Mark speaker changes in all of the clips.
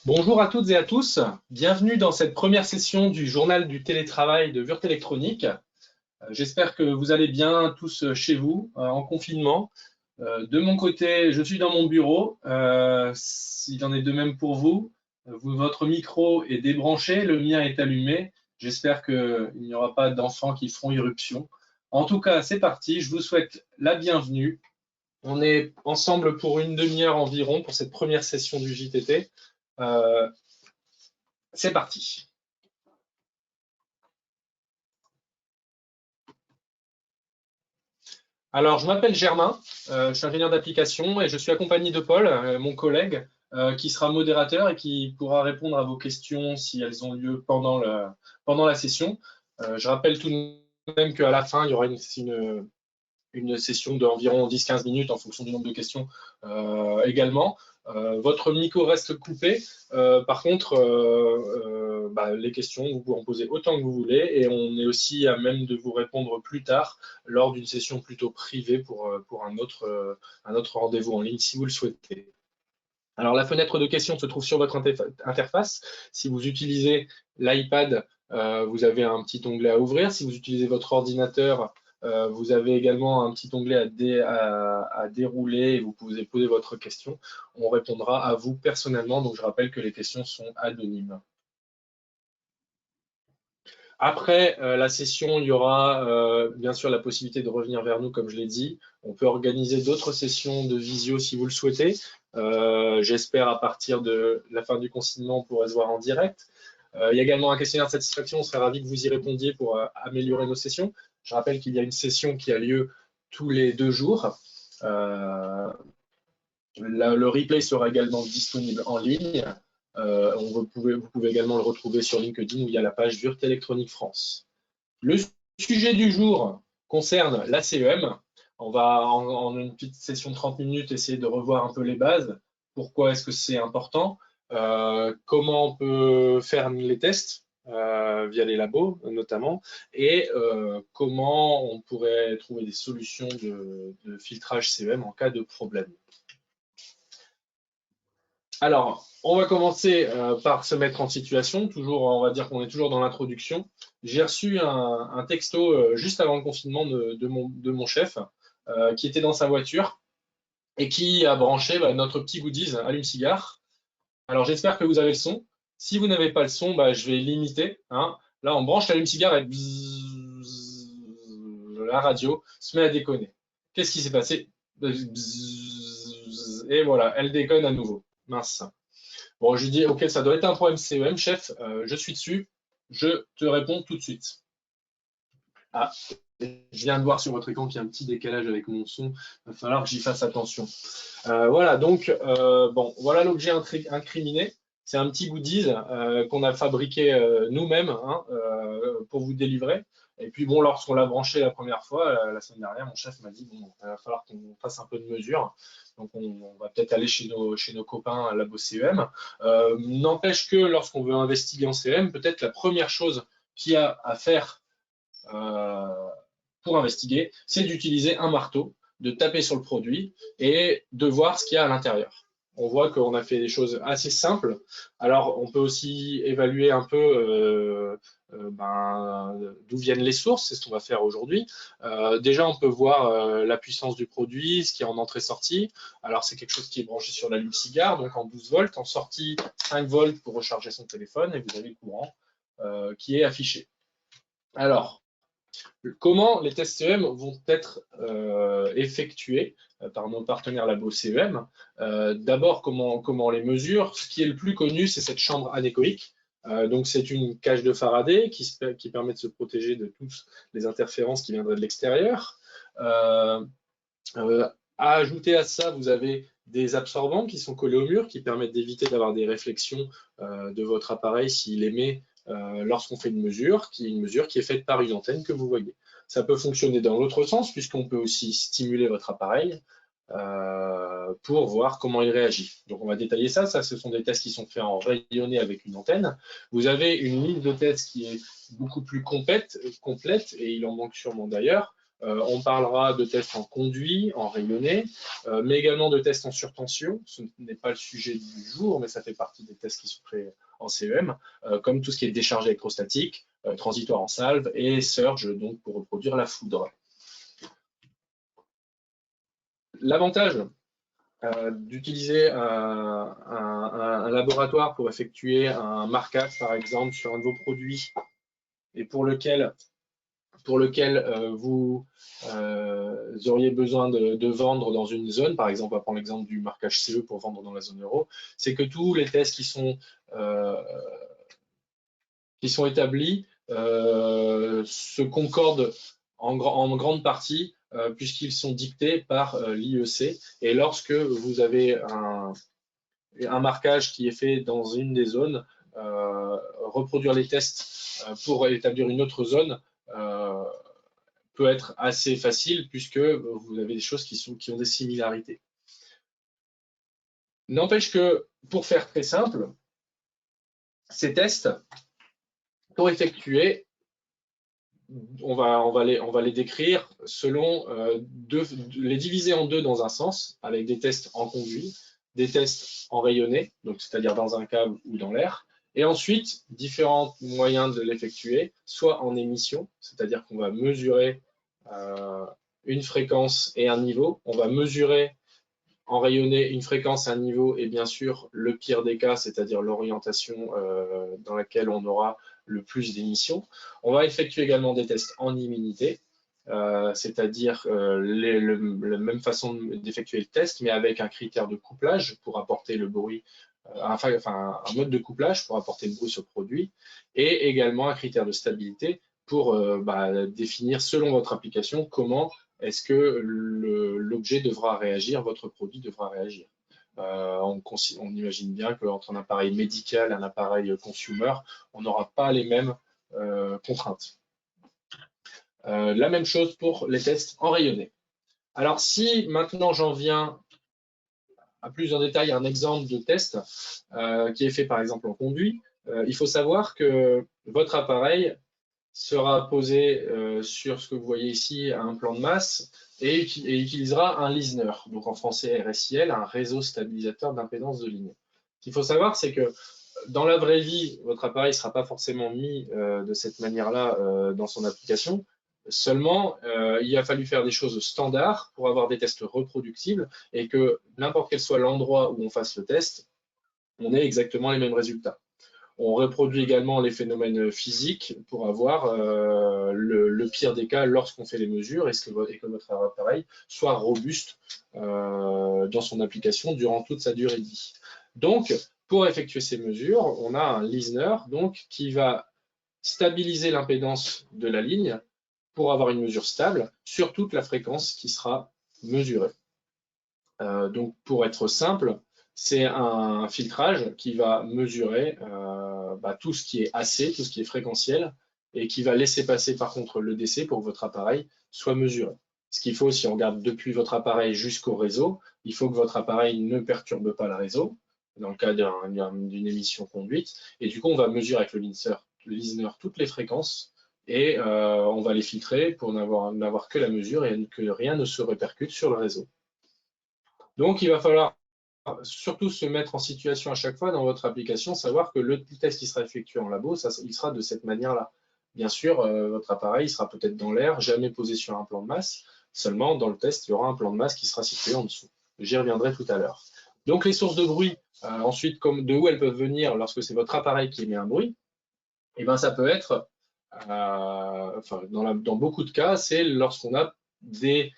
Speaker 1: Bonjour à toutes et à tous, bienvenue dans cette première session du journal du télétravail de Würth Électronique. J'espère que vous allez bien tous chez vous, en confinement. De mon côté, je suis dans mon bureau, s'il en est de même pour vous. Votre micro est débranché, le mien est allumé. J'espère qu'il n'y aura pas d'enfants qui feront irruption. En tout cas, c'est parti, je vous souhaite la bienvenue. On est ensemble pour une demi-heure environ pour cette première session du JTT. C'est parti. Alors, je m'appelle Germain, je suis ingénieur d'application et je suis accompagné de Paul, mon collègue, qui sera modérateur et qui pourra répondre à vos questions si elles ont lieu pendant la session. Je rappelle tout de même qu'à la fin, il y aura une session d'environ 10-15 minutes en fonction du nombre de questions également. Votre micro reste coupé. Par contre, les questions, vous pouvez en poser autant que vous voulez et on est aussi à même de vous répondre plus tard lors d'une session plutôt privée pour un autre rendez-vous en ligne si vous le souhaitez. Alors, la fenêtre de questions se trouve sur votre interface. Si vous utilisez l'iPad, vous avez un petit onglet à ouvrir. Si vous utilisez votre ordinateur, vous avez également un petit onglet à dérouler et vous pouvez poser votre question. On répondra à vous personnellement. Donc, je rappelle que les questions sont anonymes. Après la session, il y aura bien sûr la possibilité de revenir vers nous, comme je l'ai dit. On peut organiser d'autres sessions de visio si vous le souhaitez. J'espère à partir de la fin du confinement, on pourrait se voir en direct. Il y a également un questionnaire de satisfaction. On serait ravi que vous y répondiez pour améliorer nos sessions. Je rappelle qu'il y a une session qui a lieu tous les 2 jours. Le replay sera également disponible en ligne. Vous pouvez également le retrouver sur LinkedIn où il y a la page Würth Électronique France. Le sujet du jour concerne la CEM. On va en une petite session de 30 minutes essayer de revoir un peu les bases. Pourquoi est-ce que c'est important? Comment on peut faire les tests via les labos notamment, et comment on pourrait trouver des solutions de filtrage CEM en cas de problème. Alors, on va commencer par se mettre en situation. Toujours, on va dire qu'on est toujours dans l'introduction. J'ai reçu un texto juste avant le confinement de mon chef qui était dans sa voiture et qui a branché notre petit goodies allume-cigare. Alors, j'espère que vous avez le son. Si vous n'avez pas le son, je vais l'imiter. Hein. Là, on branche l'allume-cigare et bzzz, la radio se met à déconner. Qu'est-ce qui s'est passé? Bzzz, et voilà, elle déconne à nouveau. Mince. Bon, je lui dis, ok, ça doit être un problème CEM, chef, je suis dessus, je te réponds tout de suite. Ah, je viens de voir sur votre écran qu'il y a un petit décalage avec mon son, il va falloir que j'y fasse attention. Voilà, donc, bon, voilà l'objet incriminé. C'est un petit goodies qu'on a fabriqué nous-mêmes hein, pour vous délivrer. Et puis bon, lorsqu'on l'a branché la première fois, la semaine dernière, mon chef m'a dit, bon, il va falloir qu'on fasse un peu de mesure. Donc on va peut-être aller chez nos copains à Labo CEM. N'empêche que lorsqu'on veut investiguer en CEM, peut-être la première chose qu'il y a à faire pour investiguer, c'est d'utiliser un marteau, de taper sur le produit et de voir ce qu'il y a à l'intérieur. On voit qu'on a fait des choses assez simples. Alors, on peut aussi évaluer un peu d'où viennent les sources, c'est ce qu'on va faire aujourd'hui. Déjà, on peut voir la puissance du produit, ce qui est en entrée-sortie. Alors, c'est quelque chose qui est branché sur l'allume-cigare, donc en 12 volts, en sortie 5 volts pour recharger son téléphone, et vous avez le courant qui est affiché. Alors, comment les tests CEM vont être effectués par nos partenaires Labo CEM? D'abord, comment on les mesure? Ce qui est le plus connu, c'est cette chambre anéchoïque. Donc, c'est une cage de Faraday qui permet de se protéger de toutes les interférences qui viendraient de l'extérieur. À ajouter à ça, vous avez des absorbants qui sont collés au mur qui permettent d'éviter d'avoir des réflexions de votre appareil s'il émet lorsqu'on fait une mesure qui est faite par une antenne que vous voyez. Ça peut fonctionner dans l'autre sens puisqu'on peut aussi stimuler votre appareil pour voir comment il réagit. Donc on va détailler ça. Ça, ce sont des tests qui sont faits en rayonné avec une antenne. Vous avez une liste de tests qui est beaucoup plus complète et il en manque sûrement d'ailleurs. On parlera de tests en conduit, en rayonné, mais également de tests en surtension. Ce n'est pas le sujet du jour, mais ça fait partie des tests qui sont faits en CEM, comme tout ce qui est décharge électrostatique, transitoire en salve et surge, donc pour reproduire la foudre. L'avantage d'utiliser un laboratoire pour effectuer un marquage, par exemple, sur un de vos produits, et pour lequel vous auriez besoin de vendre dans une zone, par exemple, on va prendre l'exemple du marquage CE pour vendre dans la zone euro, c'est que tous les tests qui sont établis se concordent en grande partie puisqu'ils sont dictés par l'IEC. Et lorsque vous avez un marquage qui est fait dans une des zones, reproduire les tests pour établir une autre zone peut être assez facile puisque vous avez des choses qui ont des similarités. N'empêche que, pour faire très simple, ces tests, pour effectuer, on va les décrire selon les diviser en deux dans un sens, avec des tests en conduit, des tests en rayonné, donc c'est-à-dire dans un câble ou dans l'air, et ensuite différents moyens de l'effectuer, soit en émission, c'est-à-dire qu'on va mesurer une fréquence et un niveau, on va mesurer en rayonné une fréquence, un niveau et bien sûr le pire des cas, c'est-à-dire l'orientation dans laquelle on aura le plus d'émissions. On va effectuer également des tests en immunité, c'est-à-dire la même façon d'effectuer le test, mais avec un critère de couplage pour apporter le bruit, un mode de couplage pour apporter le bruit sur le produit, et également un critère de stabilité pour définir selon votre application comment est-ce que l'objet devra réagir, votre produit devra réagir. On imagine bien qu'entre un appareil médical et un appareil consumer, on n'aura pas les mêmes contraintes. La même chose pour les tests en rayonné. Alors si maintenant j'en viens à plus en détail à un exemple de test qui est fait par exemple en conduit, il faut savoir que votre appareil sera posé sur ce que vous voyez ici, un plan de masse, et utilisera un listener, donc en français RSIL, un réseau stabilisateur d'impédance de ligne. Ce qu'il faut savoir, c'est que dans la vraie vie, votre appareil ne sera pas forcément mis de cette manière-là dans son application. Seulement, il a fallu faire des choses standards pour avoir des tests reproductibles et que n'importe quel soit l'endroit où on fasse le test, on ait exactement les mêmes résultats. On reproduit également les phénomènes physiques pour avoir le pire des cas lorsqu'on fait les mesures et que votre appareil soit robuste dans son application durant toute sa durée de vie. Donc, pour effectuer ces mesures, on a un listener donc, qui va stabiliser l'impédance de la ligne pour avoir une mesure stable sur toute la fréquence qui sera mesurée. Donc, pour être simple, c'est un filtrage qui va mesurer tout ce qui est AC, tout ce qui est fréquentiel, et qui va laisser passer par contre le DC pour que votre appareil soit mesuré. Ce qu'il faut, si on regarde depuis votre appareil jusqu'au réseau, il faut que votre appareil ne perturbe pas le réseau, dans le cas d'une émission conduite, et du coup on va mesurer avec le listener toutes les fréquences, et on va les filtrer pour n'avoir que la mesure et que rien ne se répercute sur le réseau. Donc il va falloir surtout se mettre en situation à chaque fois dans votre application, savoir que le test qui sera effectué en labo, il sera de cette manière-là. Bien sûr, votre appareil sera peut-être dans l'air, jamais posé sur un plan de masse, seulement dans le test, il y aura un plan de masse qui sera situé en dessous. J'y reviendrai tout à l'heure. Donc les sources de bruit, ensuite, de où elles peuvent venir lorsque c'est votre appareil qui émet un bruit, et ben, ça peut être, dans beaucoup de cas, c'est lorsqu'on a des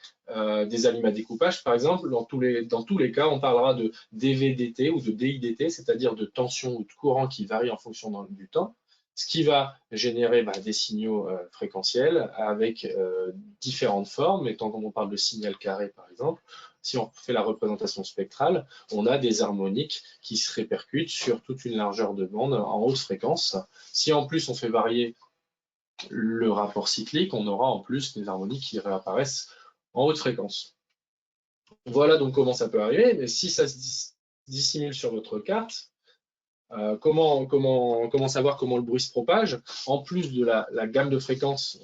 Speaker 1: alumes à découpage, par exemple. Dans tous les cas, on parlera de dVdt ou de dIdt, c'est-à-dire de tension ou de courant qui varie en fonction du temps, ce qui va générer des signaux fréquentiels avec différentes formes. Et tant qu'on parle de signal carré, par exemple, si on fait la représentation spectrale, on a des harmoniques qui se répercutent sur toute une largeur de bande en haute fréquence. Si en plus on fait varier le rapport cyclique, on aura en plus des harmoniques qui réapparaissent en haute fréquence. Voilà donc comment ça peut arriver, mais si ça se dissimule sur votre carte, Comment savoir comment le bruit se propage? En plus de la gamme de fréquences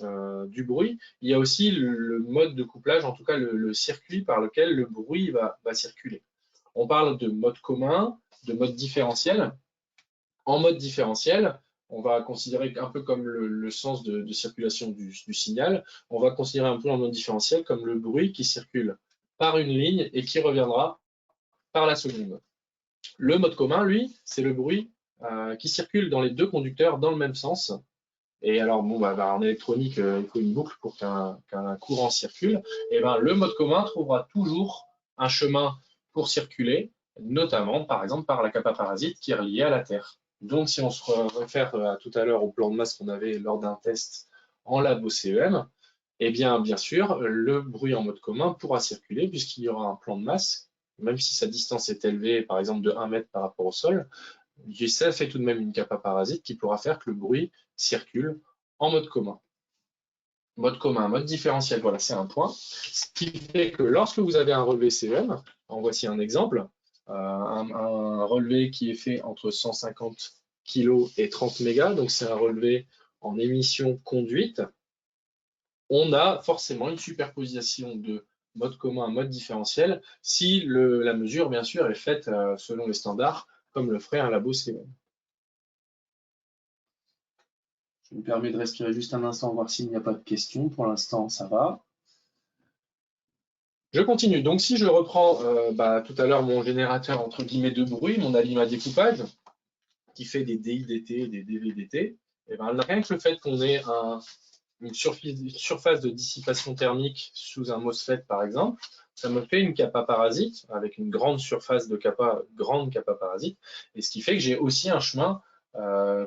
Speaker 1: du bruit, il y a aussi le mode de couplage, en tout cas le circuit par lequel le bruit va circuler. On parle de mode commun, de mode différentiel. En mode différentiel, on va considérer un peu comme le sens de circulation du signal, on va considérer un peu en mode différentiel comme le bruit qui circule par une ligne et qui reviendra par la seconde. Le mode commun, lui, c'est le bruit qui circule dans les deux conducteurs dans le même sens. Et alors, bon, en électronique, il faut une boucle pour qu'un courant circule. Et ben, le mode commun trouvera toujours un chemin pour circuler, notamment, par exemple, par la capa parasite qui est reliée à la Terre. Donc, si on se réfère tout à l'heure au plan de masse qu'on avait lors d'un test en labo CEM, eh bien sûr, le bruit en mode commun pourra circuler puisqu'il y aura un plan de masse, même si sa distance est élevée, par exemple de 1 mètre par rapport au sol, ça fait tout de même une capa parasite qui pourra faire que le bruit circule en mode commun. Mode commun, mode différentiel, voilà, c'est un point. Ce qui fait que lorsque vous avez un relevé CEM, en voici un exemple, un relevé qui est fait entre 150 kg et 30 mégas, donc c'est un relevé en émission conduite, on a forcément une superposition de mode commun, mode différentiel, si la mesure, bien sûr, est faite selon les standards, comme le ferait un labo CEM. Je me permets de respirer juste un instant, voir s'il n'y a pas de questions. Pour l'instant, ça va. Je continue. Donc, si je reprends tout à l'heure mon générateur entre guillemets de bruit, mon alim à découpage, qui fait des DIDT et des DVDT, et ben, rien que le fait qu'on ait une surface de dissipation thermique sous un MOSFET, par exemple, ça me fait une capa parasite avec une grande surface de grande capa parasite, et ce qui fait que j'ai aussi un chemin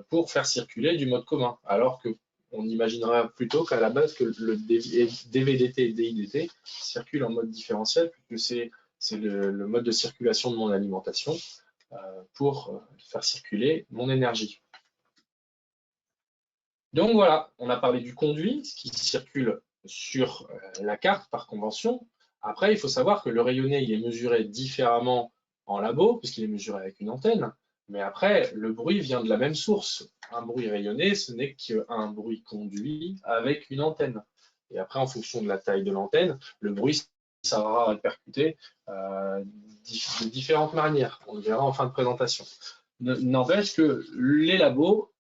Speaker 1: pour faire circuler du mode commun, alors que on imaginera plutôt qu'à la base que le DVDT et DIDT circulent en mode différentiel, puisque c'est le mode de circulation de mon alimentation pour faire circuler mon énergie. Donc voilà, on a parlé du conduit, ce qui circule sur la carte par convention. Après, il faut savoir que le rayonné, il est mesuré différemment en labo, puisqu'il est mesuré avec une antenne. Mais après, le bruit vient de la même source. Un bruit rayonné, ce n'est qu'un bruit conduit avec une antenne. Et après, en fonction de la taille de l'antenne, le bruit sera répercuté de différentes manières. On le verra en fin de présentation. N'empêche que les labos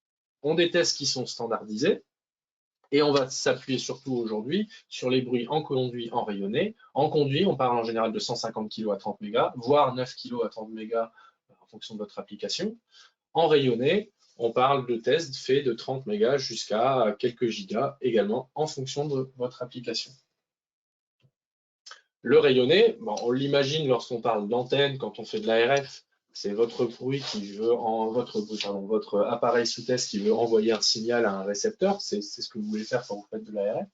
Speaker 1: ont des tests qui sont standardisés et on va s'appuyer surtout aujourd'hui sur les bruits en conduit, en rayonné. En conduit, on parle en général de 150 kg à 30 mégas, voire 9 kg à 30 mégas en fonction de votre application. En rayonné, on parle de tests faits de 30 mégas jusqu'à quelques gigas également en fonction de votre application. Le rayonné, on l'imagine lorsqu'on parle d'antenne, quand on fait de l'ARF, c'est votre bruit qui veut votre appareil sous test qui veut envoyer un signal à un récepteur. C'est ce que vous voulez faire quand vous faites de l'ARF.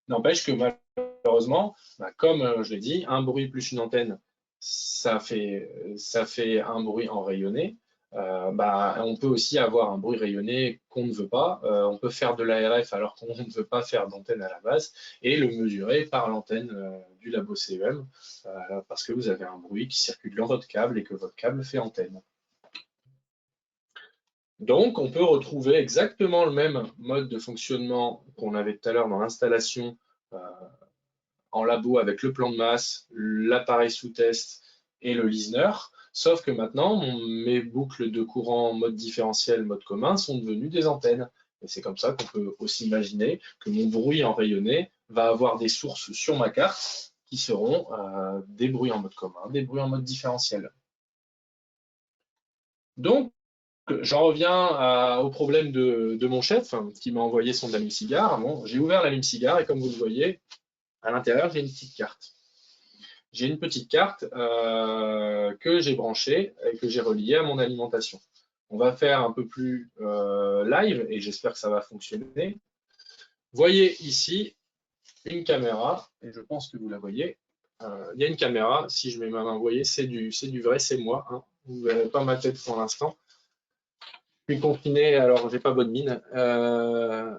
Speaker 1: N'empêche que malheureusement, comme je l'ai dit, un bruit plus une antenne, ça fait un bruit en rayonné. On peut aussi avoir un bruit rayonné qu'on ne veut pas. On peut faire de l'ARF alors qu'on ne veut pas faire d'antenne à la base et le mesurer par l'antenne du labo CEM parce que vous avez un bruit qui circule dans votre câble et que votre câble fait antenne. Donc, on peut retrouver exactement le même mode de fonctionnement qu'on avait tout à l'heure dans l'installation en labo avec le plan de masse, l'appareil sous test et le listener. Sauf que maintenant, mes boucles de courant mode différentiel, mode commun sont devenues des antennes. Et c'est comme ça qu'on peut aussi imaginer que mon bruit en rayonné va avoir des sources sur ma carte qui seront des bruits en mode commun, des bruits en mode différentiel. Donc, j'en reviens au problème de mon chef qui m'a envoyé son allume-cigare. Bon, j'ai ouvert l'allume-cigare et comme vous le voyez, à l'intérieur, j'ai une petite carte. J'ai une petite carte que j'ai branchée et que j'ai reliée à mon alimentation. On va faire un peu plus live et j'espère que ça va fonctionner. Voyez ici une caméra, et je pense que vous la voyez. Il y a une caméra, si je mets ma main, vous voyez, c'est du vrai, c'est moi. Hein. Vous ne verrez pas ma tête pour l'instant. Je suis confiné, alors j'ai pas bonne mine.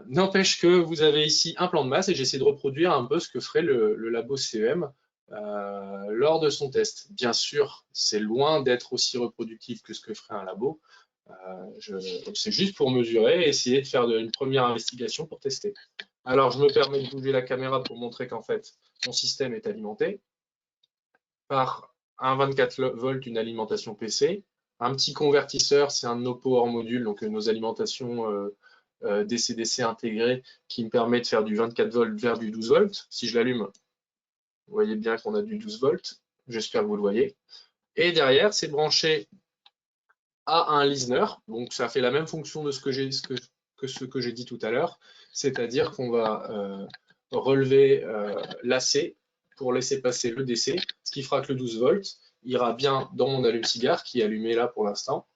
Speaker 1: N'empêche que vous avez ici un plan de masse et j'essaie de reproduire un peu ce que ferait le labo CEM lors de son test. Bien sûr, c'est loin d'être aussi reproductible que ce que ferait un labo, C'est juste pour mesurer et essayer de faire une première investigation pour tester. Alors, je me permets de bouger la caméra pour montrer qu'en fait, mon système est alimenté par un 24 volts, une alimentation PC, un petit convertisseur, c'est un de nos power modules, donc nos alimentations DC-DC intégrées qui me permet de faire du 24 volts vers du 12 volts. Si je l'allume, vous voyez bien qu'on a du 12 volts. J'espère que vous le voyez. Et derrière, c'est branché à un listener. Donc, ça fait la même fonction de ce que j'ai dit tout à l'heure. C'est-à-dire qu'on va relever l'AC pour laisser passer le DC, ce qui fera que le 12 volts ira bien dans mon allume-cigare qui est allumé là pour l'instant.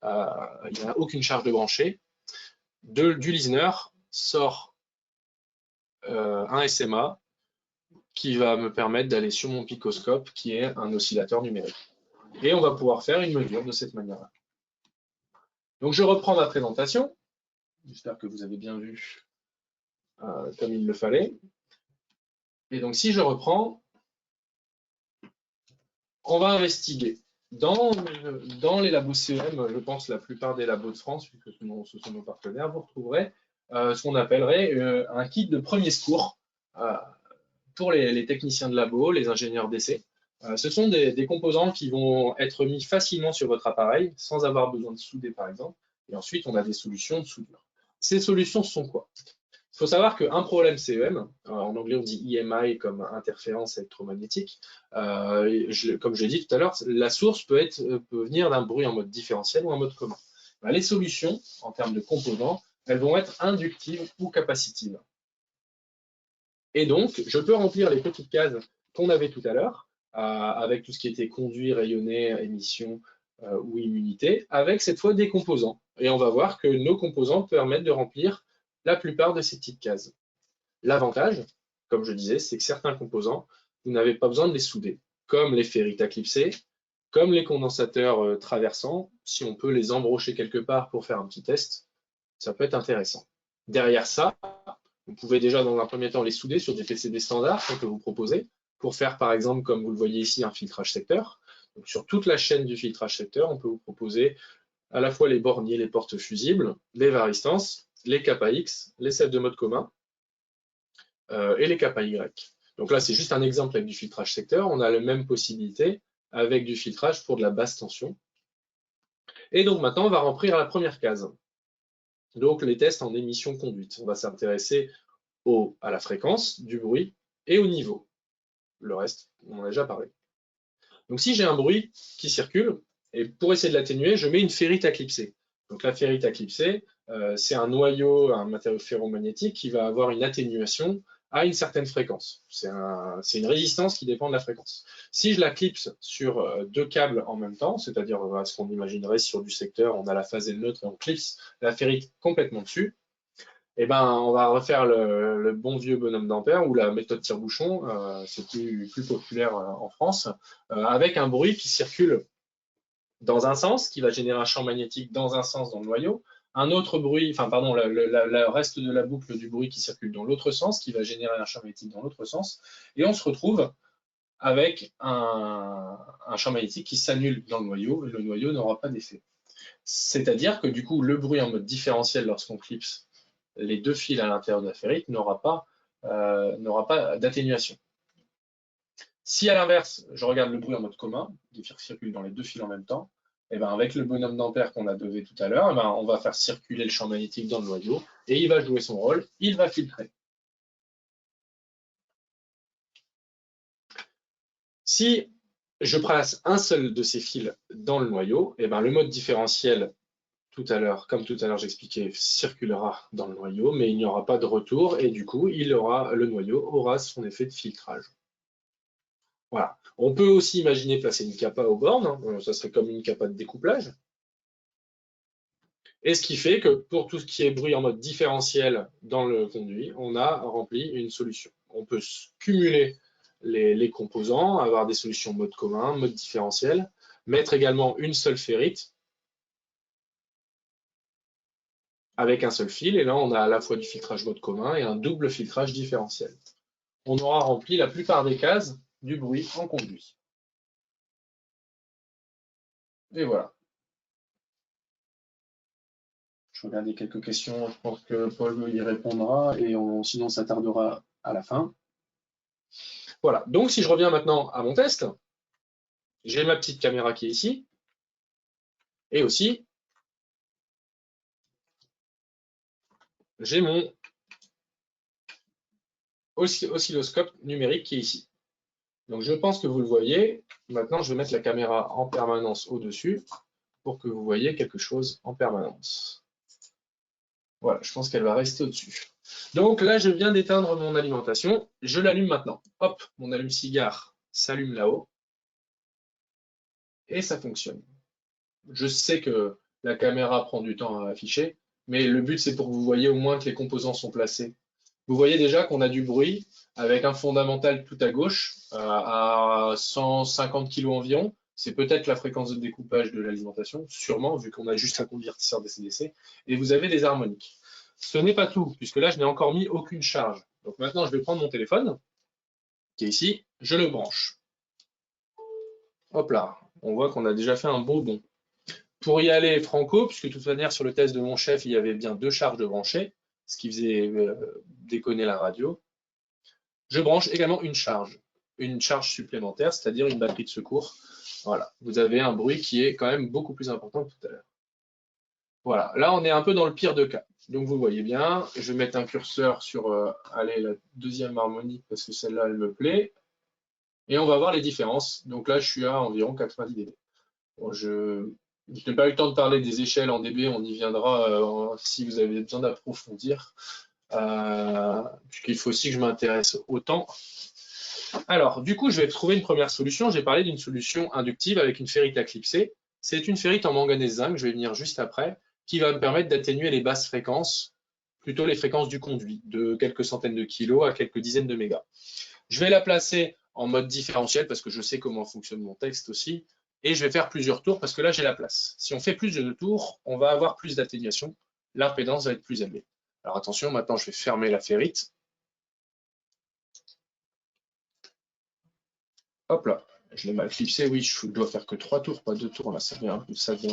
Speaker 1: Il n'y a aucune charge de brancher. Du listener sort un SMA qui va me permettre d'aller sur mon picoscope qui est un oscillateur numérique. Et on va pouvoir faire une mesure de cette manière-là. Donc je reprends ma présentation. J'espère que vous avez bien vu comme il le fallait. Et donc si je reprends, on va investiguer. Dans les labos CEM, je pense la plupart des labos de France, puisque ce sont nos partenaires, vous retrouverez ce qu'on appellerait un kit de premier secours pour les techniciens de labo, les ingénieurs d'essai. Ce sont des composants qui vont être mis facilement sur votre appareil, sans avoir besoin de souder par exemple. Et ensuite, on a des solutions de soudure. Ces solutions sont quoi? Il faut savoir qu'un problème CEM, en anglais on dit EMI comme interférence électromagnétique, comme je l'ai dit tout à l'heure, la source peut venir d'un bruit en mode différentiel ou en mode commun. Les solutions, en termes de composants, elles vont être inductives ou capacitives. Et donc, je peux remplir les petites cases qu'on avait tout à l'heure, avec tout ce qui était conduit, rayonné, émission ou immunité, avec cette fois des composants. Et on va voir que nos composants permettent de remplir la plupart de ces petites cases. L'avantage, comme je disais, c'est que certains composants, vous n'avez pas besoin de les souder, comme les ferrites à clipser, comme les condensateurs traversants. Si on peut les embrocher quelque part pour faire un petit test, ça peut être intéressant. Derrière ça, vous pouvez déjà dans un premier temps les souder sur des PCB standards qu'on peut vous proposer pour faire par exemple, comme vous le voyez ici, un filtrage secteur. Donc, sur toute la chaîne du filtrage secteur, on peut vous proposer à la fois les borniers, les portes fusibles, les varistances, les kappa X, les sets de mode commun et les kappa Y. Donc là, c'est juste un exemple avec du filtrage secteur. On a la même possibilité avec du filtrage pour de la basse tension. Et donc maintenant, on va remplir la première case. Donc les tests en émission conduite. On va s'intéresser à la fréquence du bruit et au niveau. Le reste, on en a déjà parlé. Donc si j'ai un bruit qui circule, et pour essayer de l'atténuer, je mets une ferrite à clipser. Donc la ferrite à clipser, c'est un noyau, un matériau ferromagnétique qui va avoir une atténuation à une certaine fréquence. C'est une résistance qui dépend de la fréquence. Si je la clipse sur deux câbles en même temps, c'est-à-dire ce qu'on imaginerait sur du secteur, on a la phase et le neutre et on clipse la ferrite complètement dessus, eh ben, on va refaire le bon vieux bonhomme d'ampère ou la méthode tire-bouchon, c'est plus populaire en France, avec un bruit qui circule dans un sens, qui va générer un champ magnétique dans un sens dans le noyau, un autre bruit, enfin pardon, le reste de la boucle du bruit qui circule dans l'autre sens, qui va générer un champ magnétique dans l'autre sens, et on se retrouve avec un champ magnétique qui s'annule dans le noyau, et le noyau n'aura pas d'effet. C'est-à-dire que du coup, le bruit en mode différentiel lorsqu'on clipse les deux fils à l'intérieur de la ferrite n'aura pas d'atténuation. Si à l'inverse, je regarde le bruit en mode commun, qui circule dans les deux fils en même temps, et ben avec le bonhomme d'ampère qu'on a donné tout à l'heure, on va faire circuler le champ magnétique dans le noyau et il va jouer son rôle, il va filtrer. Si je place un seul de ces fils dans le noyau, et ben le mode différentiel comme tout à l'heure j'expliquais, circulera dans le noyau, mais il n'y aura pas de retour et du coup, le noyau aura son effet de filtrage. Voilà. On peut aussi imaginer placer une capa aux bornes, ça serait comme une capa de découplage. Et ce qui fait que pour tout ce qui est bruit en mode différentiel dans le conduit, on a rempli une solution. On peut cumuler les composants, avoir des solutions mode commun, mode différentiel, mettre également une seule ferrite avec un seul fil, et là on a à la fois du filtrage mode commun et un double filtrage différentiel. On aura rempli la plupart des cases du bruit en conduit. Et voilà.
Speaker 2: Je regardais quelques questions, je pense que Paul y répondra et sinon ça tardera à la fin.
Speaker 1: Voilà, donc si je reviens maintenant à mon test, j'ai ma petite caméra qui est ici, et aussi, j'ai mon oscilloscope numérique qui est ici. Donc je pense que vous le voyez. Maintenant, je vais mettre la caméra en permanence au-dessus pour que vous voyez quelque chose en permanence. Voilà, je pense qu'elle va rester au-dessus. Donc là, je viens d'éteindre mon alimentation. Je l'allume maintenant. Hop, mon allume-cigare s'allume là-haut. Et ça fonctionne. Je sais que la caméra prend du temps à afficher, mais le but, c'est pour que vous voyez au moins que les composants sont placés. Vous voyez déjà qu'on a du bruit avec un fondamental tout à gauche à 150 kg environ. C'est peut-être la fréquence de découpage de l'alimentation, sûrement, vu qu'on a juste un convertisseur DC-DC. Et vous avez des harmoniques. Ce n'est pas tout, puisque là, je n'ai encore mis aucune charge. Donc maintenant, je vais prendre mon téléphone, qui est ici, je le branche. Hop là, on voit qu'on a déjà fait un beau bond. Pour y aller franco, puisque de toute manière, sur le test de mon chef, il y avait bien 2 charges de branchées, ce qui faisait déconner la radio. Je branche également une charge supplémentaire, c'est-à-dire une batterie de secours. Voilà, vous avez un bruit qui est quand même beaucoup plus important que tout à l'heure. Voilà, là on est un peu dans le pire des cas. Donc vous voyez bien, je vais mettre un curseur sur la deuxième harmonique parce que celle-là elle me plaît. Et on va voir les différences. Donc là je suis à environ 90 dB. Bon, je n'ai pas eu le temps de parler des échelles en dB, on y viendra si vous avez besoin d'approfondir. Puisqu'il faut aussi que je m'intéresse au temps. Alors, du coup, je vais trouver une première solution. J'ai parlé d'une solution inductive avec une ferrite à clipser. C'est une ferrite en manganèse zinc, je vais venir juste après, qui va me permettre d'atténuer les basses fréquences, plutôt les fréquences du conduit, de quelques centaines de kilos à quelques dizaines de mégas. Je vais la placer en mode différentiel parce que je sais comment fonctionne mon texte aussi. Et je vais faire plusieurs tours parce que là, j'ai la place. Si on fait plus de tours, on va avoir plus d'atténuation. L'impédance va être plus élevée. Alors attention, maintenant, je vais fermer la ferrite. Hop là, je l'ai mal clipsé, oui, je dois faire que 3 tours, pas 2 tours, là, ça devient un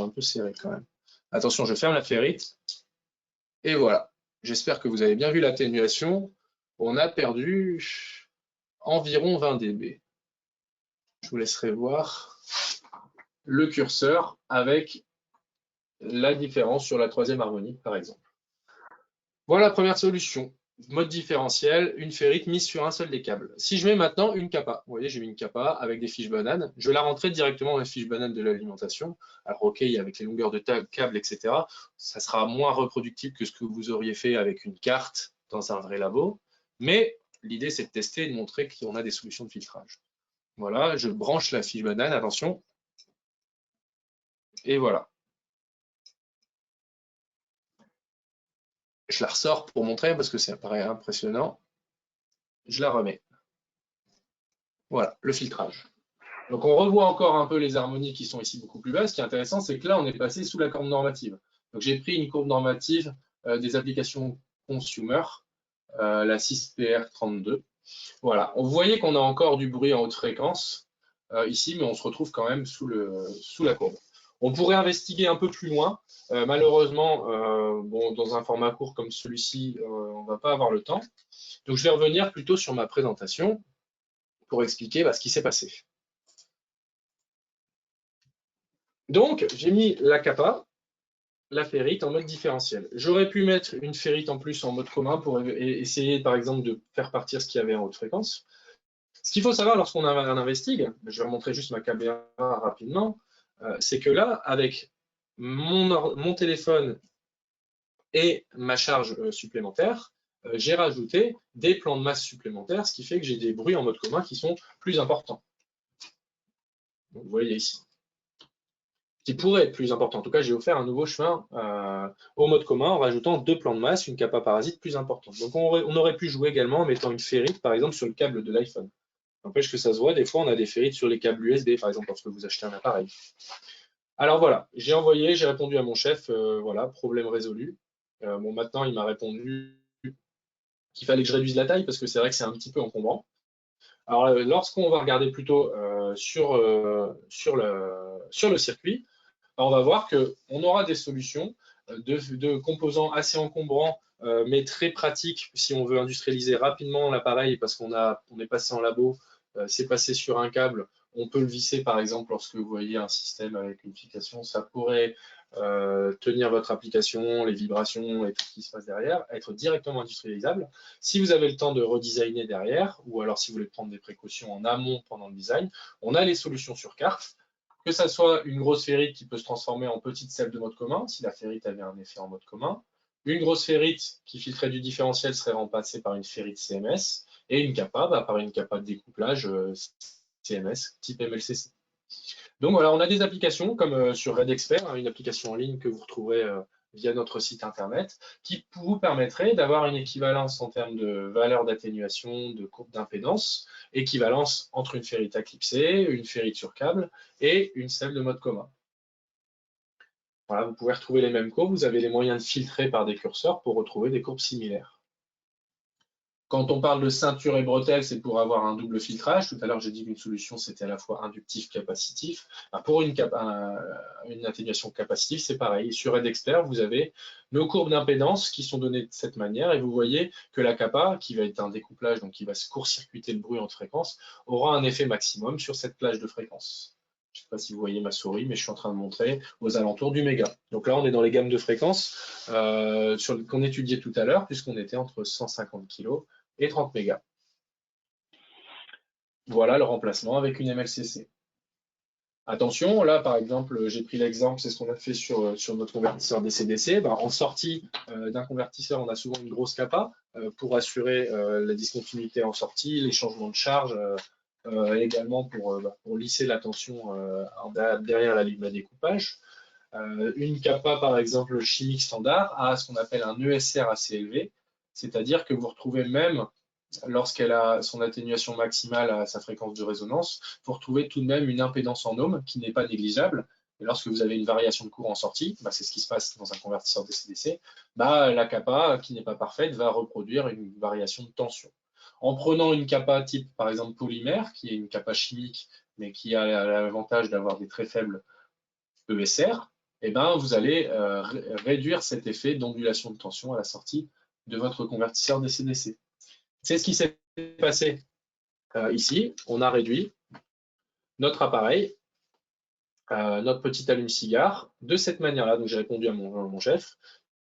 Speaker 1: peu serré quand même. Attention, je ferme la ferrite, et voilà. J'espère que vous avez bien vu l'atténuation. On a perdu environ 20 dB. Je vous laisserai voir le curseur avec la différence sur la troisième harmonique, par exemple. Voilà la première solution. Mode différentiel, une ferrite mise sur un seul des câbles. Si je mets maintenant une capa, vous voyez, j'ai mis une capa avec des fiches bananes, je vais la rentrer directement dans les fiches bananes de l'alimentation. Alors ok, avec les longueurs de câbles, etc., ça sera moins reproductible que ce que vous auriez fait avec une carte dans un vrai labo. Mais l'idée, c'est de tester et de montrer qu'on a des solutions de filtrage. Voilà, je branche la fiche banane, attention. Et voilà. Je la ressors pour montrer parce que ça paraît impressionnant. Je la remets. Voilà, le filtrage. Donc on revoit encore un peu les harmonies qui sont ici beaucoup plus basses. Ce qui est intéressant, c'est que là, on est passé sous la courbe normative. Donc j'ai pris une courbe normative des applications consumer, la 6PR32. Voilà, vous voyez qu'on a encore du bruit en haute fréquence ici, mais on se retrouve quand même sous la courbe. On pourrait investiguer un peu plus loin. Malheureusement, bon, dans un format court comme celui-ci, on ne va pas avoir le temps. Donc je vais revenir plutôt sur ma présentation pour expliquer ce qui s'est passé. Donc, j'ai mis la capa, la ferrite en mode différentiel. J'aurais pu mettre une ferrite en plus en mode commun pour essayer, par exemple, de faire partir ce qu'il y avait en haute fréquence. Ce qu'il faut savoir lorsqu'on investigue, je vais remontrer juste ma caméra rapidement, c'est que là, avec mon téléphone et ma charge supplémentaire, j'ai rajouté des plans de masse supplémentaires, ce qui fait que j'ai des bruits en mode commun qui sont plus importants. Donc, vous voyez ici. Qui pourrait être plus important. En tout cas, j'ai offert un nouveau chemin au mode commun en rajoutant 2 plans de masse, une capa parasite plus importante. Donc on aurait pu jouer également en mettant une ferrite, par exemple, sur le câble de l'iPhone. N'empêche que ça se voit, des fois on a des ferrites sur les câbles USB, par exemple, lorsque vous achetez un appareil. Alors voilà, j'ai répondu à mon chef, voilà, problème résolu. Bon, maintenant il m'a répondu qu'il fallait que je réduise la taille parce que c'est vrai que c'est un petit peu encombrant. Alors lorsqu'on va regarder plutôt sur le circuit, on va voir qu'on aura des solutions de composants assez encombrants, mais très pratiques si on veut industrialiser rapidement l'appareil parce on est passé en labo, c'est passé sur un câble. On peut le visser par exemple lorsque vous voyez un système avec une fixation, ça pourrait tenir votre application, les vibrations et tout ce qui se passe derrière, être directement industrialisable. Si vous avez le temps de redesigner derrière, ou alors si vous voulez prendre des précautions en amont pendant le design, on a les solutions sur carte, que ça soit une grosse ferrite qui peut se transformer en petite selle de mode commun, si la ferrite avait un effet en mode commun, une grosse ferrite qui filtrait du différentiel serait remplacée par une ferrite CMS, et une capa par une capa de découplage CMS type MLCC. Donc voilà, on a des applications comme sur RedExpert, une application en ligne que vous retrouverez via notre site internet, qui vous permettrait d'avoir une équivalence en termes de valeur d'atténuation, de courbe d'impédance, équivalence entre une ferrite éclipsée, une ferrite sur câble et une selle de mode commun. Voilà, vous pouvez retrouver les mêmes courbes, vous avez les moyens de filtrer par des curseurs pour retrouver des courbes similaires. Quand on parle de ceinture et bretelles, c'est pour avoir un double filtrage. Tout à l'heure, j'ai dit qu'une solution, c'était à la fois inductif, capacitif. Pour une atténuation capacitive, c'est pareil. Sur RedExpert, vous avez nos courbes d'impédance qui sont données de cette manière. Et vous voyez que la capa, qui va être un découplage, donc qui va court-circuiter le bruit entre fréquences, aura un effet maximum sur cette plage de fréquences. Je ne sais pas si vous voyez ma souris, mais je suis en train de montrer aux alentours du méga. Donc là, on est dans les gammes de fréquences qu'on étudiait tout à l'heure, puisqu'on était entre 150 kg et 30 mégas. Voilà le remplacement avec une MLCC. Attention, là par exemple, j'ai pris l'exemple, c'est ce qu'on a fait sur notre convertisseur DC-DC. En sortie d'un convertisseur, on a souvent une grosse capa pour assurer la discontinuité en sortie, les changements de charge, également pour lisser la tension derrière la ligne de découpage. Une capa, par exemple, chimique standard, a ce qu'on appelle un ESR assez élevé, c'est-à-dire que vous retrouvez même lorsqu'elle a son atténuation maximale à sa fréquence de résonance, vous retrouvez tout de même une impédance en ohms qui n'est pas négligeable. Et lorsque vous avez une variation de courant en sortie, c'est ce qui se passe dans un convertisseur DC-DC, la capa, qui n'est pas parfaite, va reproduire une variation de tension. En prenant une capa type, par exemple, polymère, qui est une capa chimique, mais qui a l'avantage d'avoir des très faibles ESR, vous allez réduire cet effet d'ondulation de tension à la sortie de votre convertisseur DC-DC. C'est ce qui s'est passé ici. On a réduit notre appareil, notre petit allume-cigare, de cette manière-là. Donc j'ai répondu à mon chef.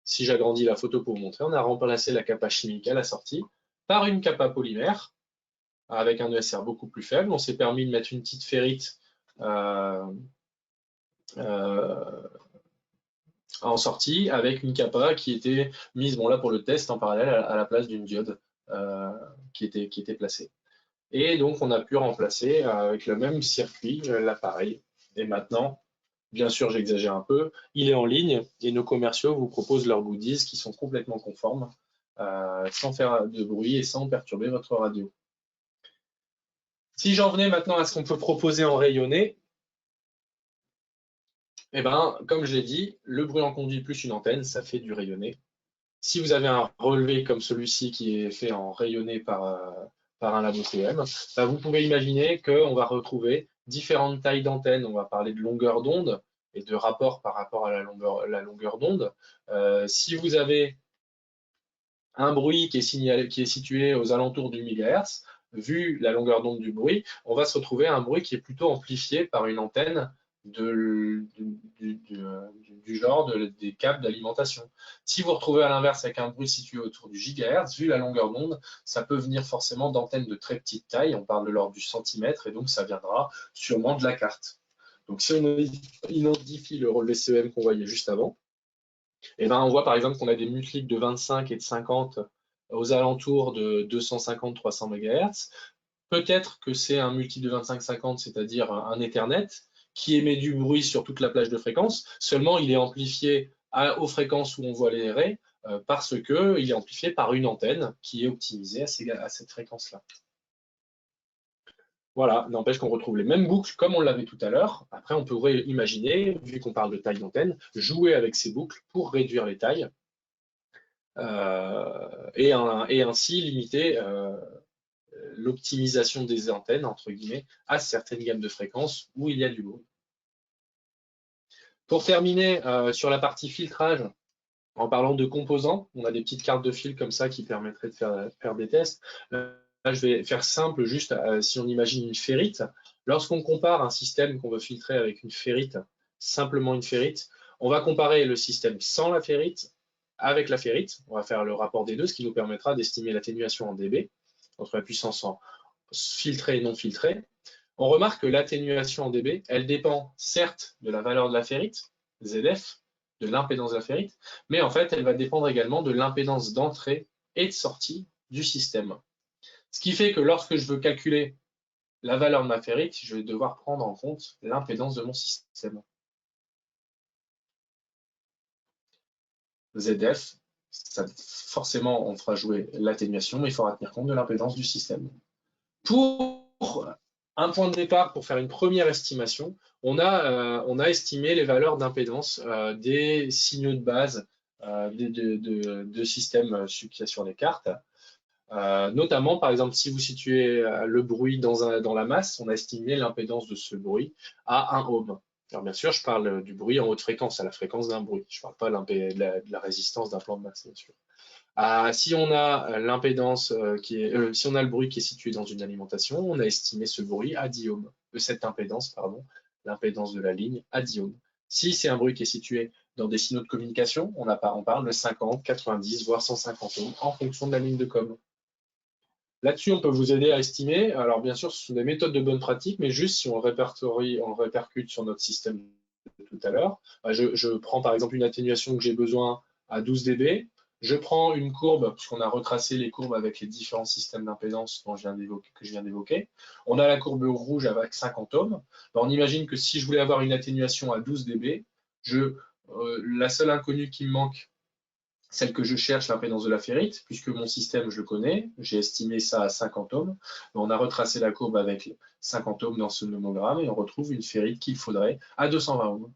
Speaker 1: Si j'agrandis la photo pour vous montrer, on a remplacé la capa chimique à la sortie par une capa polymère avec un ESR beaucoup plus faible. On s'est permis de mettre une petite ferrite en sortie avec une capa qui était mise, là pour le test, en parallèle à la place d'une diode qui était placée. Et donc, on a pu remplacer avec le même circuit l'appareil. Et maintenant, bien sûr, j'exagère un peu, il est en ligne et nos commerciaux vous proposent leurs goodies qui sont complètement conformes, sans faire de bruit et sans perturber votre radio. Si j'en venais maintenant à ce qu'on peut proposer en rayonné, comme je l'ai dit, le bruit en conduit plus une antenne, ça fait du rayonné. Si vous avez un relevé comme celui-ci qui est fait en rayonné par un labo CEM, vous pouvez imaginer qu'on va retrouver différentes tailles d'antennes. On va parler de longueur d'onde et de rapport par rapport à la longueur d'onde. Si vous avez un bruit qui est situé aux alentours du MHz, vu la longueur d'onde du bruit, on va se retrouver à un bruit qui est plutôt amplifié par une antenne du genre des câbles d'alimentation. Si vous retrouvez à l'inverse avec un bruit situé autour du gigahertz, vu la longueur d'onde, ça peut venir forcément d'antennes de très petite taille, on parle de l'ordre du centimètre, et donc ça viendra sûrement de la carte. Donc si on identifie le relevé CEM qu'on voyait juste avant, on voit par exemple qu'on a des multiples de 25 et de 50 aux alentours de 250-300 MHz. Peut-être que c'est un multiple de 25-50, c'est-à-dire un Ethernet, qui émet du bruit sur toute la plage de fréquences, seulement il est amplifié aux fréquences où on voit les raies, parce qu'il est amplifié par une antenne qui est optimisée à cette fréquence-là. Voilà, n'empêche qu'on retrouve les mêmes boucles comme on l'avait tout à l'heure. Après, on pourrait imaginer, vu qu'on parle de taille d'antenne, jouer avec ces boucles pour réduire les tailles et ainsi limiter l'optimisation des antennes, entre guillemets, à certaines gammes de fréquences où il y a du bruit. Pour terminer sur la partie filtrage, En parlant de composants, on a des petites cartes de fil comme ça qui permettraient de faire des tests. Là, je vais faire simple, juste si on imagine une ferrite. Lorsqu'on compare un système qu'on veut filtrer avec une ferrite, simplement une ferrite, on va comparer le système sans la ferrite avec la ferrite. On va faire le rapport des deux, ce qui nous permettra d'estimer l'atténuation en dB, entre la puissance en filtrée et non filtrée. On remarque que l'atténuation en dB, elle dépend certes de la valeur de la ferrite, ZF, de l'impédance de la ferrite, mais en fait, elle va dépendre également de l'impédance d'entrée et de sortie du système. Ce qui fait que lorsque je veux calculer la valeur de ma ferrite, je vais devoir prendre en compte l'impédance de mon système. ZF, ça, forcément, on fera jouer l'atténuation, mais il faudra tenir compte de l'impédance du système. Pour un point de départ, pour faire une première estimation, on a estimé les valeurs d'impédance des signaux de base de systèmes qu'il y a sur les cartes. Notamment, par exemple, si vous situez le bruit dans la masse, on a estimé l'impédance de ce bruit à 1 ohm. Alors bien sûr, je parle du bruit en haute fréquence, à la fréquence d'un bruit. Je ne parle pas de la résistance d'un plan de masse, bien sûr. Si on a l'impédance si on a le bruit qui est situé dans une alimentation, on a estimé ce bruit à 10 ohms. Cette impédance, pardon, l'impédance de la ligne à 10 ohms. Si c'est un bruit qui est situé dans des signaux de communication, on parle de 50, 90, voire 150 ohms en fonction de la ligne de com. Là-dessus, on peut vous aider à estimer. Alors, bien sûr, ce sont des méthodes de bonne pratique, mais juste si on répercute sur notre système de tout à l'heure, je prends par exemple une atténuation que j'ai besoin à 12 dB. Je prends une courbe, puisqu'on a retracé les courbes avec les différents systèmes d'impédance que je viens d'évoquer. On a la courbe rouge avec 50 ohms. On imagine que si je voulais avoir une atténuation à 12 dB, la seule inconnue qui me manque, celle que je cherche, l'impédance de la ferrite, puisque mon système, je le connais, j'ai estimé ça à 50 ohms. On a retracé la courbe avec 50 ohms dans ce nomogramme et on retrouve une ferrite qu'il faudrait à 220 ohms.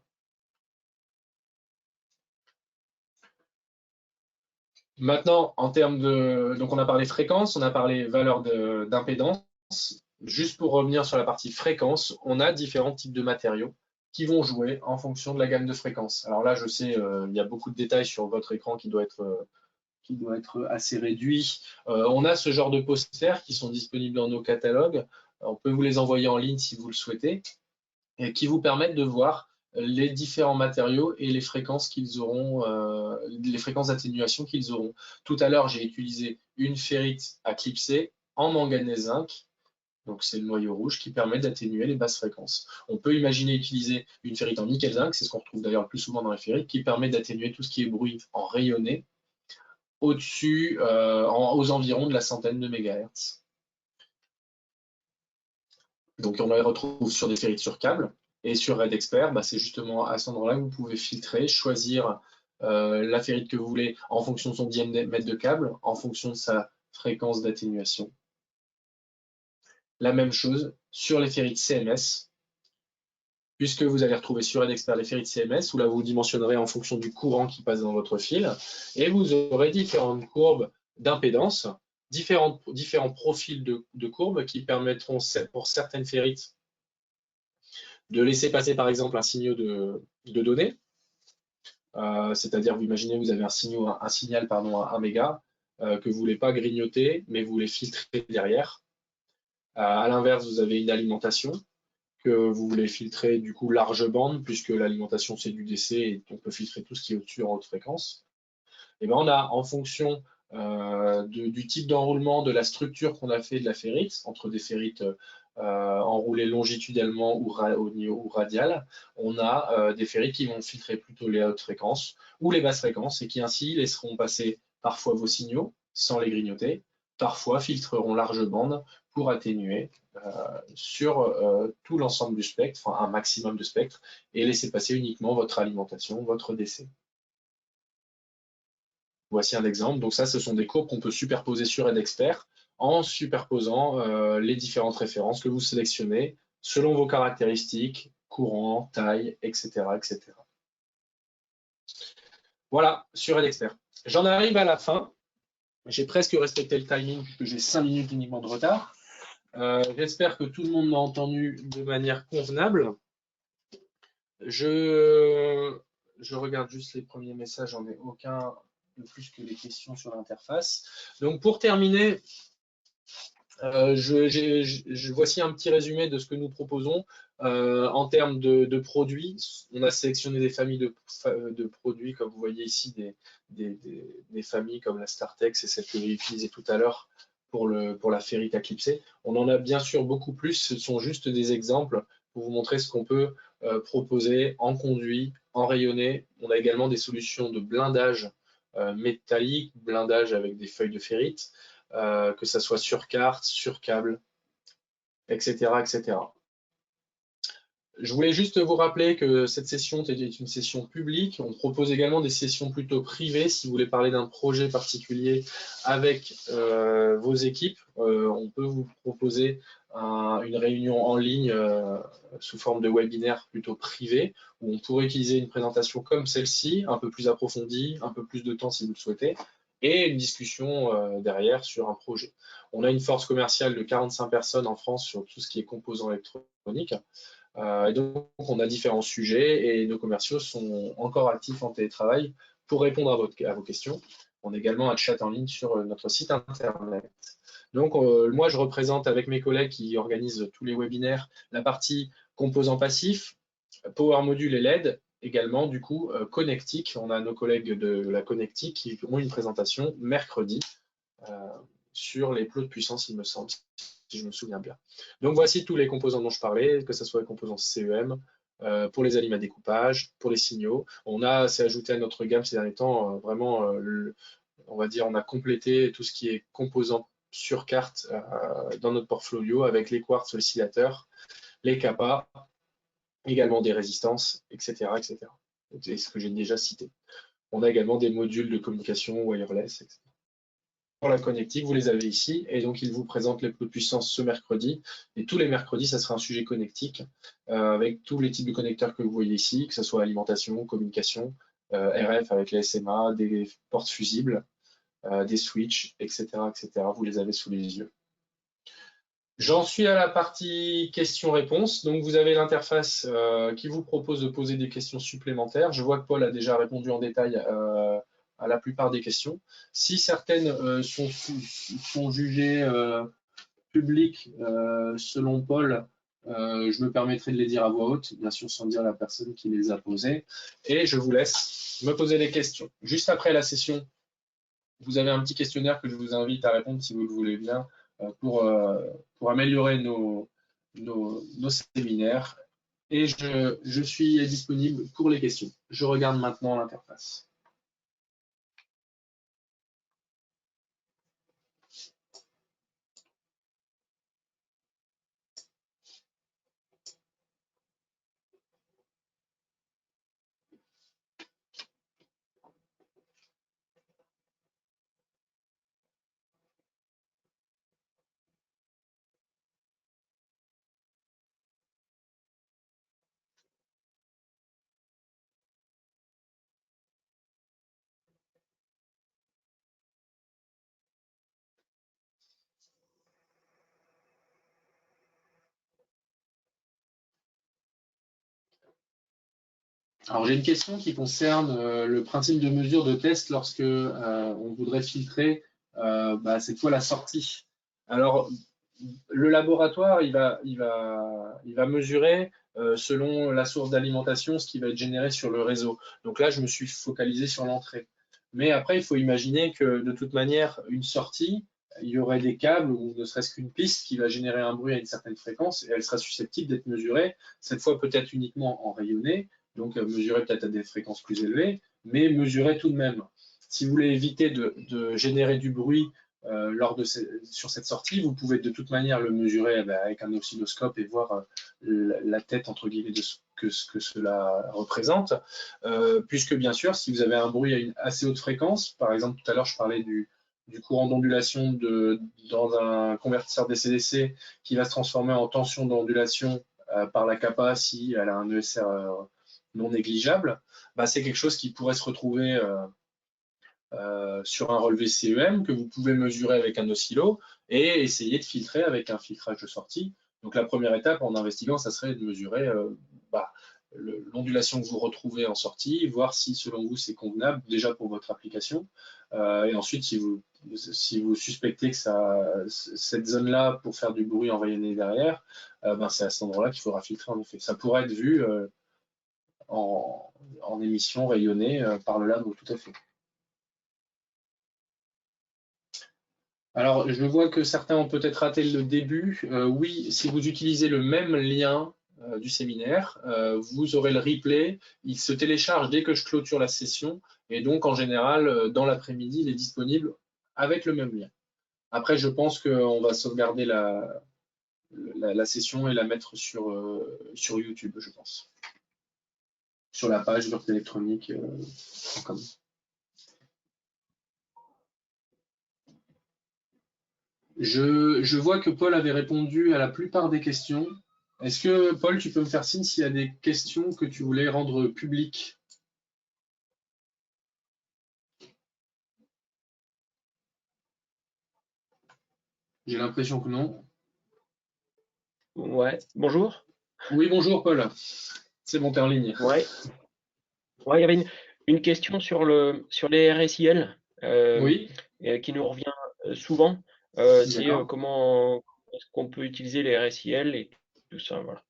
Speaker 1: Maintenant, en termes de... Donc on a parlé fréquence, on a parlé valeur d'impédance. Juste pour revenir sur la partie fréquence, on a différents types de matériaux qui vont jouer en fonction de la gamme de fréquences. Alors là, je sais, il y a beaucoup de détails sur votre écran qui doit être assez réduit. On a ce genre de posters qui sont disponibles dans nos catalogues. On peut vous les envoyer en ligne si vous le souhaitez, et qui vous permettent de voir les différents matériaux et les fréquences qu'ils auront, les fréquences d'atténuation qu'ils auront. Tout à l'heure, j'ai utilisé une ferrite à clipser en manganèse zinc. Donc c'est le noyau rouge qui permet d'atténuer les basses fréquences. On peut imaginer utiliser une ferrite en nickel zinc, c'est ce qu'on retrouve d'ailleurs le plus souvent dans les ferrites, qui permet d'atténuer tout ce qui est bruit en rayonné au-dessus, aux environs de la centaine de mégahertz. Donc on les retrouve sur des ferrites sur câble. Et sur RedExpert, c'est justement à cet endroit-là que vous pouvez filtrer, choisir la ferrite que vous voulez en fonction de son diamètre de câble, en fonction de sa fréquence d'atténuation. La même chose sur les ferrites CMS, puisque vous allez retrouver sur RedExpert les ferrites CMS, où là vous dimensionnerez en fonction du courant qui passe dans votre fil, et vous aurez différentes courbes d'impédance, différents profils de courbes qui permettront pour certaines ferrites de laisser passer par exemple un signal de données, c'est-à-dire vous imaginez vous avez un signal à 1 méga que vous ne voulez pas grignoter, mais vous voulez filtrer derrière. À l'inverse, vous avez une alimentation que vous voulez filtrer du coup large bande, puisque l'alimentation c'est du DC et on peut filtrer tout ce qui est au-dessus en haute fréquence. Et ben on a en fonction du type d'enroulement, de la structure qu'on a fait de la ferrite, entre des ferrites enroulées longitudinalement ou radiales, on a des ferrites qui vont filtrer plutôt les hautes fréquences ou les basses fréquences et qui ainsi laisseront passer parfois vos signaux sans les grignoter, parfois filtreront large bande pour atténuer sur tout l'ensemble du spectre, enfin un maximum de spectre, et laisser passer uniquement votre alimentation, votre DC. Voici un exemple. Donc ça, ce sont des courbes qu'on peut superposer sur RedExpert en superposant les différentes références que vous sélectionnez selon vos caractéristiques, courant, taille, etc. etc. Voilà, sur RedExpert. J'en arrive à la fin. J'ai presque respecté le timing puisque j'ai 5 minutes uniquement de retard. J'espère que tout le monde m'a entendu de manière convenable. je regarde juste les premiers messages, j'en ai aucun de plus que les questions sur l'interface. Donc pour terminer, voici un petit résumé de ce que nous proposons en termes de produits. On a sélectionné des familles de produits, comme vous voyez ici, des familles comme la Startex et celle que j'ai utilisée tout à l'heure pour la ferrite à clipser. On en a bien sûr beaucoup plus, ce sont juste des exemples pour vous montrer ce qu'on peut proposer en conduit, en rayonné. On a également des solutions de blindage métallique, blindage avec des feuilles de ferrite. Que ça soit sur carte, sur câble, etc., etc. Je voulais juste vous rappeler que cette session était une session publique. On propose également des sessions plutôt privées. Si vous voulez parler d'un projet particulier avec vos équipes, on peut vous proposer une réunion en ligne sous forme de webinaire plutôt privé, où on pourrait utiliser une présentation comme celle-ci, un peu plus approfondie, un peu plus de temps si vous le souhaitez, et une discussion derrière sur un projet. On a une force commerciale de 45 personnes en France sur tout ce qui est composants électroniques. Et donc, on a différents sujets et nos commerciaux sont encore actifs en télétravail pour répondre à vos questions. On a également un chat en ligne sur notre site internet. Donc, moi, je représente avec mes collègues qui organisent tous les webinaires la partie composants passifs, Power Module et LED, également du coup Connectic. On a nos collègues de la Connectic qui ont une présentation mercredi sur les plots de puissance, il me semble, si je me souviens bien. Donc voici tous les composants dont je parlais, que ce soit les composants CEM, pour les aliments à découpage, pour les signaux. On a s'est ajouté à notre gamme ces derniers temps, vraiment, on va dire, on a complété tout ce qui est composants sur carte dans notre portfolio avec les quartz oscillateurs, les CAPA, également des résistances, etc., etc. C'est ce que j'ai déjà cité. On a également des modules de communication wireless, etc. Pour la connectique, vous les avez ici, et donc ils vous présentent les plots de puissance ce mercredi. Et tous les mercredis, ça sera un sujet connectique, avec tous les types de connecteurs que vous voyez ici, que ce soit alimentation, communication, RF avec les SMA, des portes fusibles, des switches, etc., etc. Vous les avez sous les yeux. J'en suis à la partie questions-réponses. Donc, vous avez l'interface qui vous propose de poser des questions supplémentaires. Je vois que Paul a déjà répondu en détail à la plupart des questions. Si certaines sont jugées publiques selon Paul, je me permettrai de les dire à voix haute, bien sûr sans dire la personne qui les a posées. Et je vous laisse me poser les questions. Juste après la session, vous avez un petit questionnaire que je vous invite à répondre si vous le voulez bien pour améliorer nos séminaires. Et je suis disponible pour les questions. Je regarde maintenant l'interface. Alors j'ai une question qui concerne le principe de mesure de test lorsque on voudrait filtrer c'est quoi la sortie. Alors le laboratoire il va mesurer selon la source d'alimentation ce qui va être généré sur le réseau. Donc là je me suis focalisé sur l'entrée. Mais après il faut imaginer que de toute manière une sortie, il y aurait des câbles ou ne serait-ce qu'une piste qui va générer un bruit à une certaine fréquence et elle sera susceptible d'être mesurée, cette fois peut-être uniquement en rayonné, donc mesurer peut-être à des fréquences plus élevées, mais mesurer tout de même. Si vous voulez éviter de générer du bruit sur cette sortie, vous pouvez de toute manière le mesurer avec un oscilloscope et voir la tête entre guillemets de ce que cela représente, puisque bien sûr, si vous avez un bruit à une assez haute fréquence, par exemple tout à l'heure je parlais du courant d'ondulation dans un convertisseur DC-DC qui va se transformer en tension d'ondulation par la capa si elle a un ESR non négligeable, c'est quelque chose qui pourrait se retrouver sur un relevé CEM que vous pouvez mesurer avec un oscillo et essayer de filtrer avec un filtrage de sortie. Donc la première étape en investiguant, ça serait de mesurer l'ondulation que vous retrouvez en sortie, voir si selon vous c'est convenable déjà pour votre application. Et ensuite, si vous suspectez que cette zone-là, pour faire du bruit en rayonné derrière, c'est à cet endroit-là qu'il faudra filtrer en effet. Ça pourrait être vu en émission rayonnée par le labo, tout à fait. Alors, je vois que certains ont peut-être raté le début. Oui, si vous utilisez le même lien du séminaire, vous aurez le replay. Il se télécharge dès que je clôture la session. Et donc, en général, dans l'après-midi, il est disponible avec le même lien. Après, je pense qu'on va sauvegarder la session et la mettre sur YouTube, je pense. Sur la page d'Urte Électronique. Je vois que Paul avait répondu à la plupart des questions. Est-ce que, Paul, tu peux me faire signe s'il y a des questions que tu voulais rendre publiques? J'ai l'impression que non.
Speaker 3: Ouais, bonjour.
Speaker 1: Oui, bonjour, Paul. C'est bon, t'es en ligne.
Speaker 3: Ouais, il y avait une question sur les RSIL
Speaker 1: Oui,
Speaker 3: qui nous revient souvent. C'est
Speaker 1: d'accord.
Speaker 3: comment est-ce qu'on peut utiliser les RSIL et tout ça. Voilà.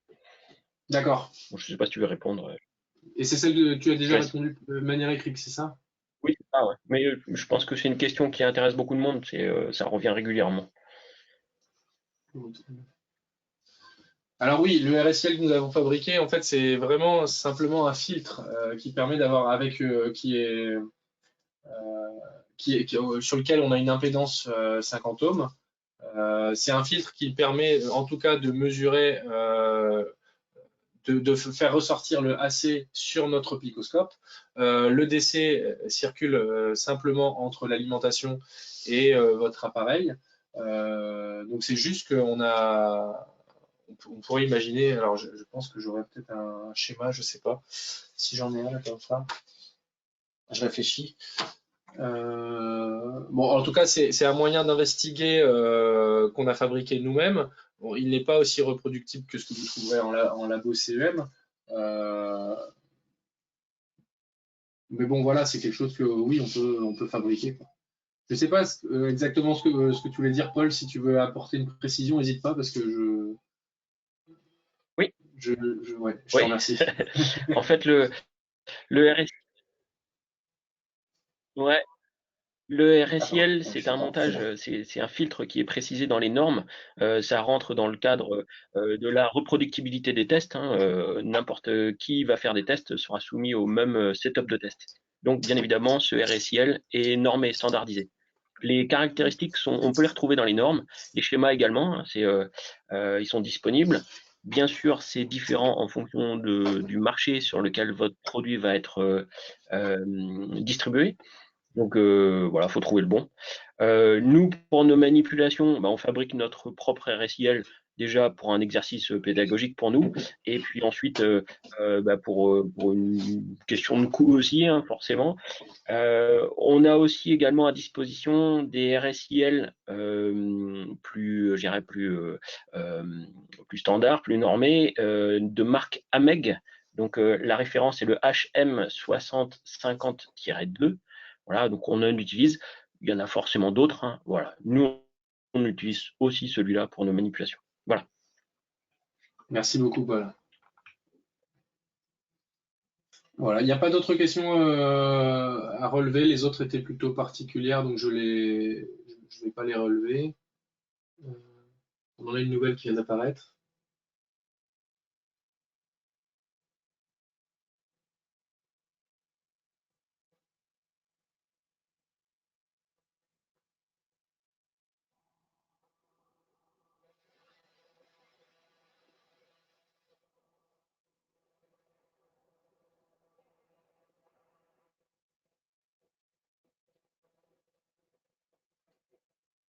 Speaker 1: D'accord.
Speaker 3: Bon, je ne sais pas si tu veux répondre.
Speaker 1: Et c'est celle que tu as déjà
Speaker 3: Je laisse.
Speaker 1: répondu de manière écrite, c'est ça?
Speaker 3: Oui, c'est ça, ouais. Mais je pense que c'est une question qui intéresse beaucoup de monde. Ça revient régulièrement.
Speaker 1: Alors oui, le RSIL que nous avons fabriqué, en fait, c'est vraiment simplement un filtre qui permet d'avoir sur lequel on a une impédance 50 ohms. C'est un filtre qui permet en tout cas de mesurer, de faire ressortir le AC sur notre picoscope. Le DC circule simplement entre l'alimentation et votre appareil. Donc c'est juste on pourrait imaginer, alors je pense que j'aurais peut-être un schéma, je sais pas si j'en ai un là comme ça. Je réfléchis. Bon, en tout cas, c'est un moyen d'investiguer qu'on a fabriqué nous-mêmes. Bon, il n'est pas aussi reproductible que ce que vous trouverez en labo CEM. Mais bon, voilà, c'est quelque chose que oui, on peut fabriquer, quoi. Je ne sais pas exactement ce que tu voulais dire, Paul. Si tu veux apporter une précision, n'hésite pas parce que
Speaker 3: Oui.
Speaker 1: je te remercie.
Speaker 3: En fait, le RSIL, ouais, le RSIL, c'est un montage, c'est un filtre qui est précisé dans les normes. Ça rentre dans le cadre de la reproductibilité des tests, hein. N'importe qui va faire des tests sera soumis au même setup de test. Donc, bien évidemment, ce RSIL est normé, standardisé. Les caractéristiques on peut les retrouver dans les normes, les schémas également, hein, ils sont disponibles. Bien sûr, c'est différent en fonction du marché sur lequel votre produit va être distribué. Donc voilà, faut trouver le bon. Nous, pour nos manipulations, on fabrique notre propre RSIL déjà pour un exercice pédagogique pour nous, et puis ensuite pour une question de coût aussi, hein, forcément. On a aussi également à disposition des RSIL plus, je dirais plus standards, plus normés, de marque AMEG. Donc la référence est le HM6050-2. Voilà, donc on en utilise. Il y en a forcément d'autres, hein. Voilà. Nous, on utilise aussi celui-là pour nos manipulations. Voilà.
Speaker 1: Merci beaucoup, Paul. Voilà, il n'y a pas d'autres questions à relever. Les autres étaient plutôt particulières, donc je ne vais pas les relever. On en a une nouvelle qui vient d'apparaître.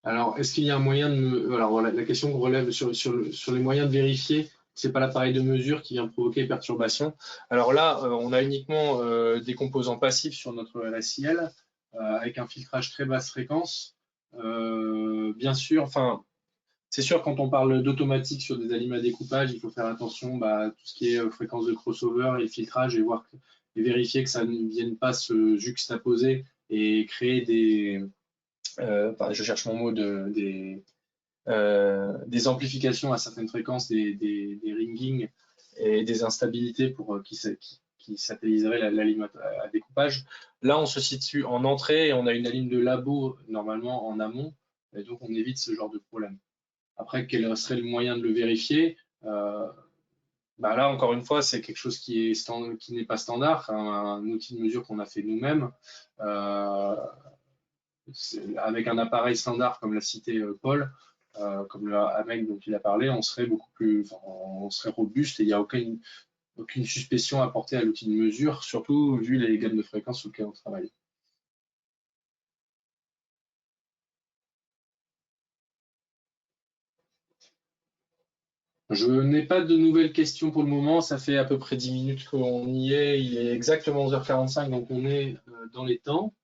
Speaker 1: Alors, est-ce qu'il y a un moyen de alors voilà, la question qu'on relève sur les moyens de vérifier que c'est pas l'appareil de mesure qui vient provoquer perturbation. Alors là, on a uniquement des composants passifs sur notre RSIL avec un filtrage très basse fréquence. Bien sûr, enfin,
Speaker 2: C'est sûr, quand on parle d'automatique sur des aliments à découpage, il faut faire attention à tout ce qui est fréquence de crossover et filtrage et vérifier que ça ne vienne pas se juxtaposer et créer des, je cherche mon mot, des amplifications à certaines fréquences, des ringings et des instabilités qui satelliseraient la ligne à découpage. Là, on se situe en entrée et on a une ligne de labo normalement en amont, et donc on évite ce genre de problème. Après, quel serait le moyen de le vérifier? Là, encore une fois, c'est quelque chose qui n'est pas standard, un outil de mesure qu'on a fait nous-mêmes. Avec un appareil standard, comme l'a cité Paul, comme le AMEC dont il a parlé, on serait on serait robuste et il n'y a aucune suspicion apportée à l'outil de mesure, surtout vu les gammes de fréquences sur lesquelles on travaille. Je n'ai pas de nouvelles questions pour le moment. Ça fait à peu près 10 minutes qu'on y est. Il est exactement 11h45, donc on est dans les temps.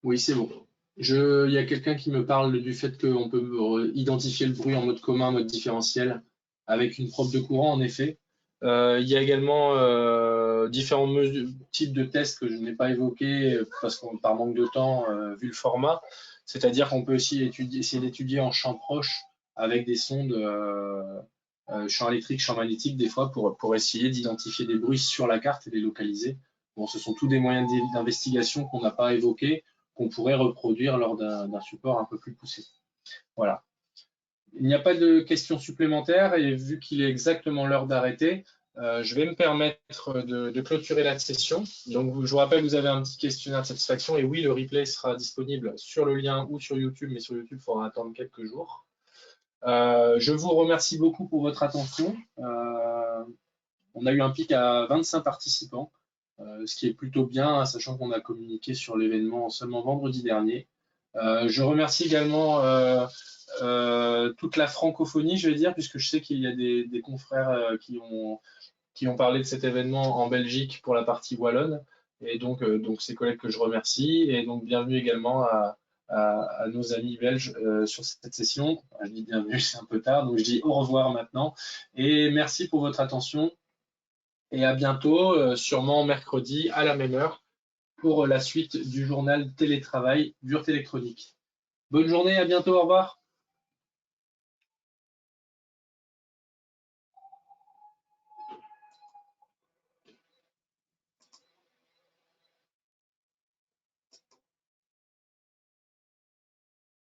Speaker 2: Oui, c'est bon. Il y a quelqu'un qui me parle du fait qu'on peut identifier le bruit en mode commun, mode différentiel, avec une probe de courant, en effet. Il y a également différents types de tests que je n'ai pas évoqués parce qu'on par manque de temps, vu le format. C'est-à-dire qu'on peut aussi essayer d'étudier en champ proche avec des sondes champ électrique, champ magnétique, des fois, pour essayer d'identifier des bruits sur la carte et les localiser. Bon, ce sont tous des moyens d'investigation qu'on n'a pas évoqués, qu'on pourrait reproduire lors d'un support un peu plus poussé. Voilà. Il n'y a pas de questions supplémentaires et vu qu'il est exactement l'heure d'arrêter, je vais me permettre de clôturer la session. Donc, je vous rappelle, vous avez un petit questionnaire de satisfaction et oui, le replay sera disponible sur le lien ou sur YouTube, mais sur YouTube, il faudra attendre quelques jours. Je vous remercie beaucoup pour votre attention. On a eu un pic à 25 participants, ce qui est plutôt bien, sachant qu'on a communiqué sur l'événement seulement vendredi dernier. Je remercie également toute la francophonie, je vais dire, puisque je sais qu'il y a des confrères qui ont parlé de cet événement en Belgique pour la partie wallonne, et donc ces collègues que je remercie, et donc bienvenue également à nos amis belges sur cette session. Je dis bienvenue, c'est un peu tard, donc je dis au revoir maintenant, et merci pour votre attention, et à bientôt, sûrement mercredi à la même heure, pour la suite du journal Télétravail Burt électronique. Bonne journée, à bientôt, au revoir.